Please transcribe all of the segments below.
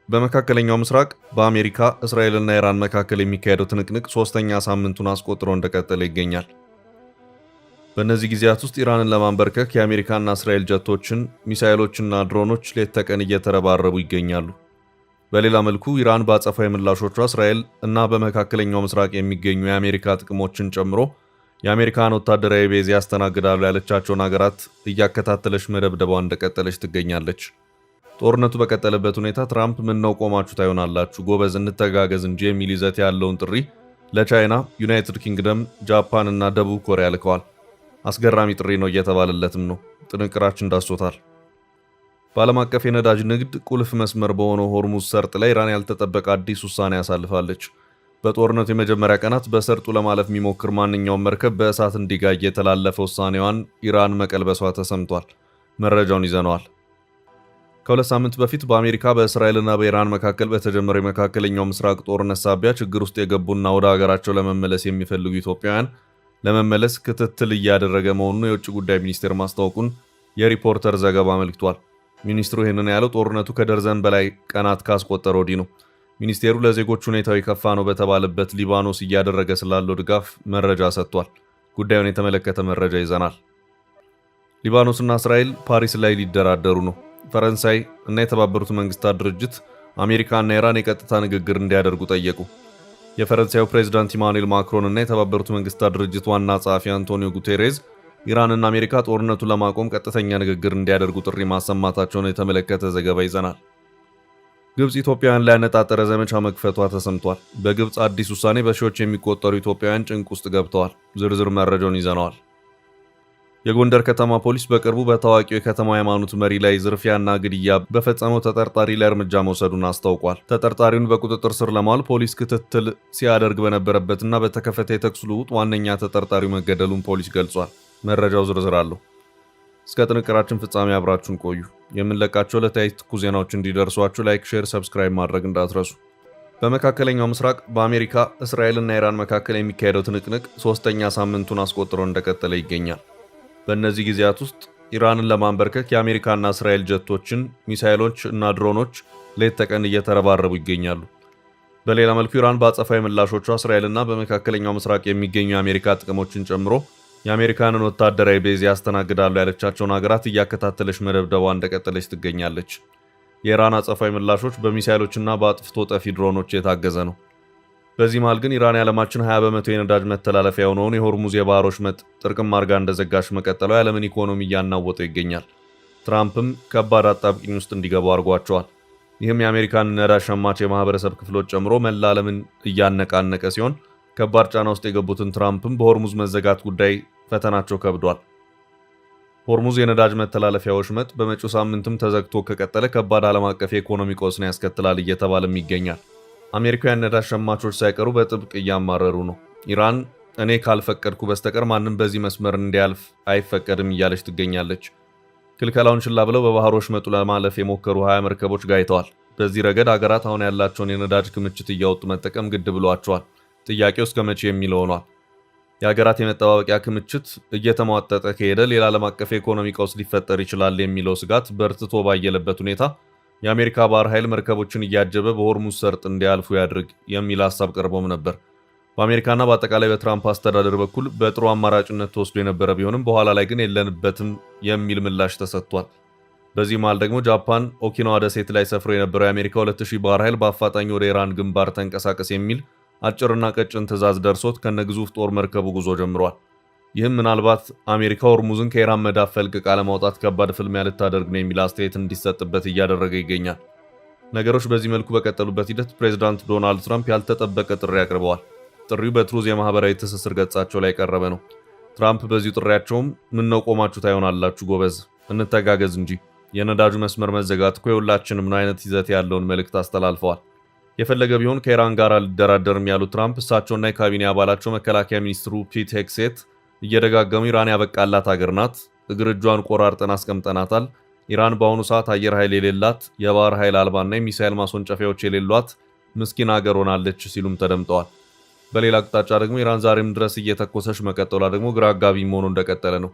በመካከለኛው ምስራቅ በአሜሪካ እስራኤልና ኢራን መካከል የሚካሄደው ትንቅንቅ ሶስተኛ ሳምንቱን አስቆጥሮ እንደቀጠለ ይገኛል። በእነዚህ ጊዜያት ውስጥ ኢራንን ለማንበርከክ የአሜሪካና እስራኤል ጀቶችን፣ ሚሳኤሎችና ድሮኖች ሌት ተቀን እየተረባረቡ ይገኛሉ። በሌላ መልኩ ኢራን በአጸፋዊ ምላሾቿ እስራኤል እና በመካከለኛው ምስራቅ የሚገኙ የአሜሪካ ጥቅሞችን ጨምሮ የአሜሪካን ወታደራዊ ቤዝ ያስተናግዳሉ ያለቻቸውን ሀገራት እያከታተለች መደብደቧን እንደቀጠለች ትገኛለች። ጦርነቱ በቀጠለበት ሁኔታ ትራምፕ ምነው ቆማችሁ ታዩናላችሁ፣ ጎበዝ እንተጋገዝ እንጂ የሚል ይዘት ያለውን ጥሪ ለቻይና፣ ዩናይትድ ኪንግደም፣ ጃፓን እና ደቡብ ኮሪያ ልከዋል። አስገራሚ ጥሪ ነው እየተባለለትም ነው። ጥንቅራችን ዳስሶታል። በዓለም አቀፍ የነዳጅ ንግድ ቁልፍ መስመር በሆነው ሆርሙዝ ሰርጥ ላይ ኢራን ያልተጠበቀ አዲስ ውሳኔ ያሳልፋለች። በጦርነቱ የመጀመሪያ ቀናት በሰርጡ ለማለፍ የሚሞክር ማንኛውም መርከብ በእሳት እንዲጋይ የተላለፈ ውሳኔዋን ኢራን መቀልበሷ ተሰምቷል። መረጃውን ይዘነዋል። ከሁለት ሳምንት በፊት በአሜሪካ በእስራኤልና በኢራን መካከል በተጀመረው የመካከለኛው ምስራቅ ጦርነት ሳቢያ ችግር ውስጥ የገቡና ወደ ሀገራቸው ለመመለስ የሚፈልጉ ኢትዮጵያውያን ለመመለስ ክትትል እያደረገ መሆኑን የውጭ ጉዳይ ሚኒስቴር ማስታወቁን የሪፖርተር ዘገባ አመልክቷል። ሚኒስትሩ ይህንን ያለው ጦርነቱ ከደርዘን በላይ ቀናት ካስቆጠረ ወዲህ ነው። ሚኒስቴሩ ለዜጎች ሁኔታው የከፋ ነው በተባለበት ሊባኖስ እያደረገ ስላለው ድጋፍ መረጃ ሰጥቷል። ጉዳዩን የተመለከተ መረጃ ይዘናል። ሊባኖስና እስራኤል ፓሪስ ላይ ሊደራደሩ ነው። ፈረንሳይ እና የተባበሩት መንግስታት ድርጅት አሜሪካና ኢራን የቀጥታ ንግግር እንዲያደርጉ ጠየቁ። የፈረንሳዩ ፕሬዝዳንት ኢማኑኤል ማክሮን እና የተባበሩት መንግስታት ድርጅት ዋና ጸሐፊ አንቶኒዮ ጉቴሬዝ ኢራንና አሜሪካ ጦርነቱን ለማቆም ቀጥተኛ ንግግር እንዲያደርጉ ጥሪ ማሰማታቸውን የተመለከተ ዘገባ ይዘናል። ግብጽ ኢትዮጵያውያን ላይ ያነጣጠረ ዘመቻ መክፈቷ ተሰምቷል። በግብጽ አዲስ ውሳኔ በሺዎች የሚቆጠሩ ኢትዮጵያውያን ጭንቅ ውስጥ ገብተዋል። ዝርዝር መረጃውን ይዘነዋል። የጎንደር ከተማ ፖሊስ በቅርቡ በታዋቂው የከተማ ሃይማኖት መሪ ላይ ዝርፊያና ግድያ በፈጸመው ተጠርጣሪ ላይ እርምጃ መውሰዱን አስታውቋል። ተጠርጣሪውን በቁጥጥር ስር ለማዋል ፖሊስ ክትትል ሲያደርግ በነበረበትና በተከፈተ የተኩስ ልውውጥ ዋነኛ ተጠርጣሪው መገደሉን ፖሊስ ገልጿል። መረጃው ዝርዝር አለው። እስከ ጥንቅራችን ፍጻሜ አብራችሁን ቆዩ። የምንለቃቸው ዕለታዊ ትኩስ ዜናዎች እንዲደርሷችሁ ላይክ፣ ሼር፣ ሰብስክራይብ ማድረግ እንዳትረሱ። በመካከለኛው ምስራቅ በአሜሪካ እስራኤልና ኢራን መካከል የሚካሄደው ትንቅንቅ ሶስተኛ ሳምንቱን አስቆጥሮ እንደቀጠለ ይገኛል። በእነዚህ ጊዜያት ውስጥ ኢራንን ለማንበርከክ የአሜሪካና እስራኤል ጀቶችን፣ ሚሳኤሎች እና ድሮኖች ሌት ተቀን እየተረባረቡ ይገኛሉ። በሌላ መልኩ ኢራን በአጸፋዊ ምላሾቿ እስራኤልና በመካከለኛው ምስራቅ የሚገኙ የአሜሪካ ጥቅሞችን ጨምሮ የአሜሪካንን ወታደራዊ ቤዝ ያስተናግዳሉ ያለቻቸውን ሀገራት እያከታተለች መደብደቧ እንደቀጠለች ትገኛለች። የኢራን አጸፋዊ ምላሾች በሚሳኤሎችና በአጥፍቶ ጠፊ ድሮኖች የታገዘ ነው። በዚህ መሃል ግን ኢራን የዓለማችን 20 በመቶ የነዳጅ መተላለፊያ የሆነውን የሆርሙዝ የባህር ወሽመጥ ጥርቅም አድርጋ እንደዘጋች መቀጠሏ የዓለምን ኢኮኖሚ እያናወጠው ይገኛል። ትራምፕም ከባድ አጣብቂኝ ውስጥ እንዲገቡ አድርጓቸዋል። ይህም የአሜሪካን ነዳጅ ሸማች የማህበረሰብ ክፍሎች ጨምሮ መላ ዓለምን እያነቃነቀ ሲሆን ከባድ ጫና ውስጥ የገቡትን ትራምፕም በሆርሙዝ መዘጋት ጉዳይ ፈተናቸው ከብዷል። ሆርሙዝ የነዳጅ መተላለፊያ ወሽመጥ በመጪው ሳምንትም ተዘግቶ ከቀጠለ ከባድ ዓለም አቀፍ የኢኮኖሚ ቀውስን ያስከትላል እየተባለም ይገኛል። አሜሪካውያን ነዳጅ ሸማቾች ሳይቀሩ በጥብቅ እያማረሩ ነው። ኢራን እኔ ካልፈቀድኩ በስተቀር ማንም በዚህ መስመር እንዲያልፍ አይፈቀድም እያለች ትገኛለች። ክልከላውን ችላ ብለው በባህር ወሽመጡ ለማለፍ የሞከሩ 20 መርከቦች ጋይተዋል። በዚህ ረገድ አገራት አሁን ያላቸውን የነዳጅ ክምችት እያወጡ መጠቀም ግድ ብሏቸዋል። ጥያቄው እስከ መቼ የሚል ሆኗል። የሀገራት የመጠባበቂያ ክምችት እየተሟጠጠ ከሄደ ሌላ ዓለም አቀፍ የኢኮኖሚ ቀውስ ሊፈጠር ይችላል የሚለው ስጋት በርትቶ ባየለበት ሁኔታ የአሜሪካ ባህር ኃይል መርከቦችን እያጀበ በሆርሙዝ ሰርጥ እንዲያልፉ ያድርግ የሚል ሀሳብ ቀርቦም ነበር። በአሜሪካና በአጠቃላይ በትራምፕ አስተዳደር በኩል በጥሩ አማራጭነት ተወስዶ የነበረ ቢሆንም በኋላ ላይ ግን የለንበትም የሚል ምላሽ ተሰጥቷል። በዚህ መሃል ደግሞ ጃፓን ኦኪናዋ ደሴት ላይ ሰፍሮ የነበረው የአሜሪካ 2000 ባህር ኃይል በአፋጣኝ ወደ ኢራን ግንባር ተንቀሳቀስ የሚል አጭርና ቀጭን ትዕዛዝ ደርሶት ከነግዙፍ ጦር መርከቡ ጉዞ ጀምሯል። ይህም ምናልባት አሜሪካ ሆርሙዝን ከኢራን መዳፍ ፈልቅቃ ለማውጣት ከባድ ፍልሚያ ልታደርግ ነው የሚል አስተያየት እንዲሰጥበት እያደረገ ይገኛል። ነገሮች በዚህ መልኩ በቀጠሉበት ሂደት ፕሬዚዳንት ዶናልድ ትራምፕ ያልተጠበቀ ጥሪ አቅርበዋል። ጥሪው በትሩዝ የማህበራዊ ትስስር ገጻቸው ላይ ቀረበ ነው። ትራምፕ በዚሁ ጥሪያቸውም ምነው ቆማችሁ ታዩናላችሁ፣ ጎበዝ እንተጋገዝ እንጂ የነዳጁ መስመር መዘጋት እኮ የሁላችንም ነው አይነት ይዘት ያለውን መልእክት አስተላልፈዋል። የፈለገ ቢሆን ከኢራን ጋር አልደራደርም ያሉት ትራምፕ እሳቸውና የካቢኔ አባላቸው መከላከያ ሚኒስትሩ ፒት ሄግሴት እየደጋገሙ ኢራን ያበቃላት ሀገር ናት፣ እግር እጇን ቆራርጠን አስቀምጠናታል፣ ኢራን በአሁኑ ሰዓት አየር ኃይል የሌላት፣ የባህር ኃይል አልባና የሚሳኤል ማስወንጨፊያዎች የሌሏት ምስኪን ሀገር ሆናለች ሲሉም ተደምጠዋል። በሌላ አቅጣጫ ደግሞ ኢራን ዛሬም ድረስ እየተኮሰች መቀጠሏ ደግሞ ግራ አጋቢ መሆኑ እንደቀጠለ ነው።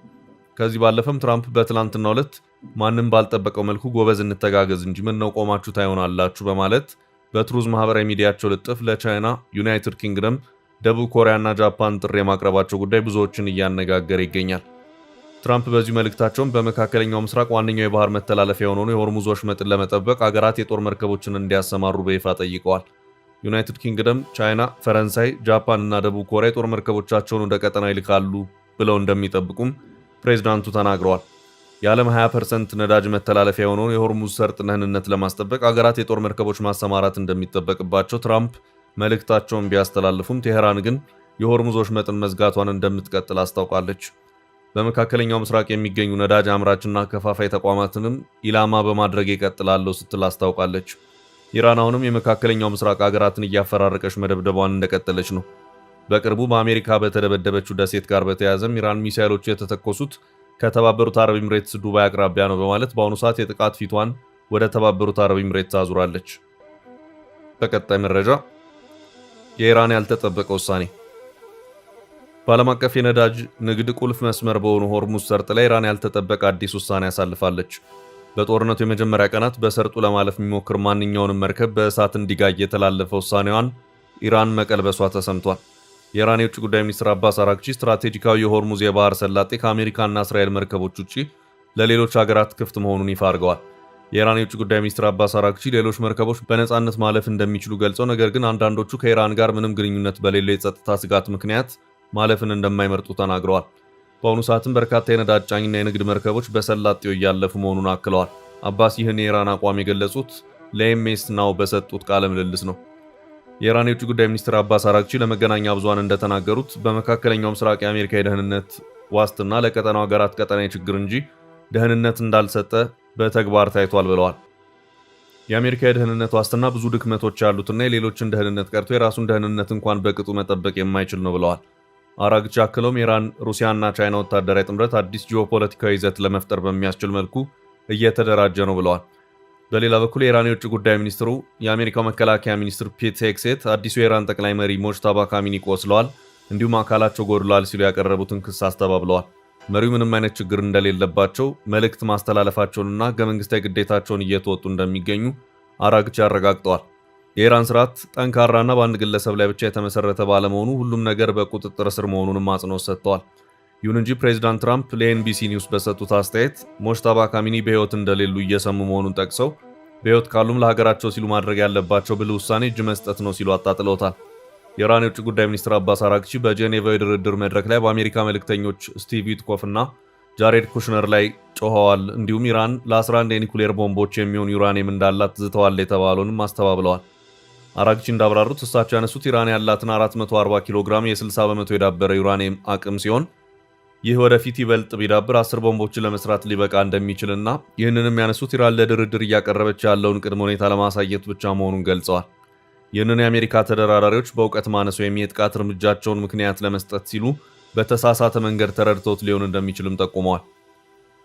ከዚህ ባለፈም ትራምፕ በትላንትናው ዕለት ማንም ባልጠበቀው መልኩ ጎበዝ እንተጋገዝ እንጂ ምን ነው ቆማችሁ ታይሆናላችሁ በማለት በትሩዝ ማህበራዊ ሚዲያቸው ልጥፍ ለቻይና፣ ዩናይትድ ኪንግደም፣ ደቡብ ኮሪያና ጃፓን ጥሪ የማቅረባቸው ጉዳይ ብዙዎችን እያነጋገረ ይገኛል። ትራምፕ በዚሁ መልእክታቸውን በመካከለኛው ምስራቅ ዋነኛው የባህር መተላለፊያ የሆነውን የሆርሙዝ ወሽመጥን ለመጠበቅ አገራት የጦር መርከቦችን እንዲያሰማሩ በይፋ ጠይቀዋል። ዩናይትድ ኪንግደም፣ ቻይና፣ ፈረንሳይ፣ ጃፓን እና ደቡብ ኮሪያ የጦር መርከቦቻቸውን ወደ ቀጠና ይልካሉ ብለው እንደሚጠብቁም ፕሬዝዳንቱ ተናግረዋል። የዓለም 20% ነዳጅ መተላለፊያ የሆነውን የሆርሙዝ ሰርጥ ደህንነት ለማስጠበቅ አገራት የጦር መርከቦች ማሰማራት እንደሚጠበቅባቸው ትራምፕ መልእክታቸውን ቢያስተላልፉም ቴሄራን ግን የሆርሙዝ ወሽመጥን መዝጋቷን እንደምትቀጥል አስታውቃለች። በመካከለኛው ምስራቅ የሚገኙ ነዳጅ አምራችና ከፋፋይ ተቋማትንም ኢላማ በማድረግ ይቀጥላለሁ ስትል አስታውቃለች። ኢራን አሁንም የመካከለኛው ምስራቅ አገራትን እያፈራረቀች መደብደቧን እንደቀጠለች ነው። በቅርቡ በአሜሪካ በተደበደበችው ደሴት ጋር በተያያዘም ኢራን ሚሳኤሎቹ የተተኮሱት ከተባበሩት አረብ ኤምሬትስ ዱባይ አቅራቢያ ነው በማለት በአሁኑ ሰዓት የጥቃት ፊቷን ወደ ተባበሩት አረብ ኤምሬትስ አዙራለች። በቀጣይ መረጃ የኢራን ያልተጠበቀ ውሳኔ። በዓለም አቀፍ የነዳጅ ንግድ ቁልፍ መስመር በሆኑ ሆርሙዝ ሰርጥ ላይ ኢራን ያልተጠበቀ አዲስ ውሳኔ ያሳልፋለች። በጦርነቱ የመጀመሪያ ቀናት በሰርጡ ለማለፍ የሚሞክር ማንኛውንም መርከብ በእሳት እንዲጋይ የተላለፈ ውሳኔዋን ኢራን መቀልበሷ ተሰምቷል። የኢራን የውጭ ጉዳይ ሚኒስትር አባስ አራግቺ ስትራቴጂካዊ የሆርሙዝ የባህር ሰላጤ ከአሜሪካና እስራኤል መርከቦች ውጪ ለሌሎች ሀገራት ክፍት መሆኑን ይፋ አድርገዋል። የኢራን የውጭ ጉዳይ ሚኒስትር አባስ አራግቺ ሌሎች መርከቦች በነፃነት ማለፍ እንደሚችሉ ገልጸው ነገር ግን አንዳንዶቹ ከኢራን ጋር ምንም ግንኙነት በሌለው የጸጥታ ስጋት ምክንያት ማለፍን እንደማይመርጡ ተናግረዋል። በአሁኑ ሰዓትም በርካታ የነዳጅ ጫኝና የንግድ መርከቦች በሰላጤው እያለፉ መሆኑን አክለዋል። አባስ ይህን የኢራን አቋም የገለጹት ለኤምኤስ ናው በሰጡት ቃለ ምልልስ ነው። የኢራን የውጭ ጉዳይ ሚኒስትር አባስ አራግቺ ለመገናኛ ብዙሃን እንደተናገሩት በመካከለኛው ምስራቅ የአሜሪካ የደህንነት ዋስትና ለቀጠናው ሀገራት ቀጠናዊ ችግር እንጂ ደህንነት እንዳልሰጠ በተግባር ታይቷል ብለዋል። የአሜሪካ የደህንነት ዋስትና ብዙ ድክመቶች ያሉትና የሌሎችን ደህንነት ቀርቶ የራሱን ደህንነት እንኳን በቅጡ መጠበቅ የማይችል ነው ብለዋል። አራግቺ አክለውም ኢራን፣ ሩሲያና ቻይና ወታደራዊ ጥምረት አዲስ ጂኦፖለቲካዊ ይዘት ለመፍጠር በሚያስችል መልኩ እየተደራጀ ነው ብለዋል። በሌላ በኩል የኢራን የውጭ ጉዳይ ሚኒስትሩ የአሜሪካው መከላከያ ሚኒስትር ፒት ሄግሴት አዲሱ የኢራን ጠቅላይ መሪ ሞጅታባ ካሚኒ ቆስለዋል፣ እንዲሁም አካላቸው ጎድሏል ሲሉ ያቀረቡትን ክስ አስተባብለዋል። መሪው ምንም አይነት ችግር እንደሌለባቸው መልእክት ማስተላለፋቸውንና ሕገ መንግስታዊ ግዴታቸውን እየተወጡ እንደሚገኙ አራግቺ አረጋግጠዋል። የኢራን ስርዓት ጠንካራና በአንድ ግለሰብ ላይ ብቻ የተመሰረተ ባለመሆኑ ሁሉም ነገር በቁጥጥር ስር መሆኑንም አጽንኦት ሰጥተዋል። ይሁን እንጂ ፕሬዚዳንት ትራምፕ ለኤንቢሲ ኒውስ በሰጡት አስተያየት ሞጅታባ ካሚኒ በሕይወት እንደሌሉ እየሰሙ መሆኑን ጠቅሰው በሕይወት ካሉም ለሀገራቸው ሲሉ ማድረግ ያለባቸው ብልህ ውሳኔ እጅ መስጠት ነው ሲሉ አጣጥለውታል። የኢራን የውጭ ጉዳይ ሚኒስትር አባስ አራግቺ በጄኔቫ የድርድር መድረክ ላይ በአሜሪካ መልእክተኞች ስቲቭ ዊትኮፍ እና ጃሬድ ኩሽነር ላይ ጮኸዋል፣ እንዲሁም ኢራን ለ11 የኒኩሌር ቦምቦች የሚሆን ዩራኒየም እንዳላት ዝተዋል የተባለውንም አስተባብለዋል። አራግቺ እንዳብራሩት እሳቸው ያነሱት ኢራን ያላትን 440 ኪሎ ግራም የ60 በመቶ የዳበረ ዩራኒየም አቅም ሲሆን ይህ ወደፊት ይበልጥ ቢዳብር 10 ቦምቦችን ለመስራት ሊበቃ እንደሚችልና ይህንንም ያነሱት ኢራን ለድርድር እያቀረበች ያለውን ቅድመ ሁኔታ ለማሳየት ብቻ መሆኑን ገልጸዋል። ይህንን የአሜሪካ ተደራዳሪዎች በእውቀት ማነስ ወይም የጥቃት እርምጃቸውን ምክንያት ለመስጠት ሲሉ በተሳሳተ መንገድ ተረድተውት ሊሆን እንደሚችልም ጠቁመዋል።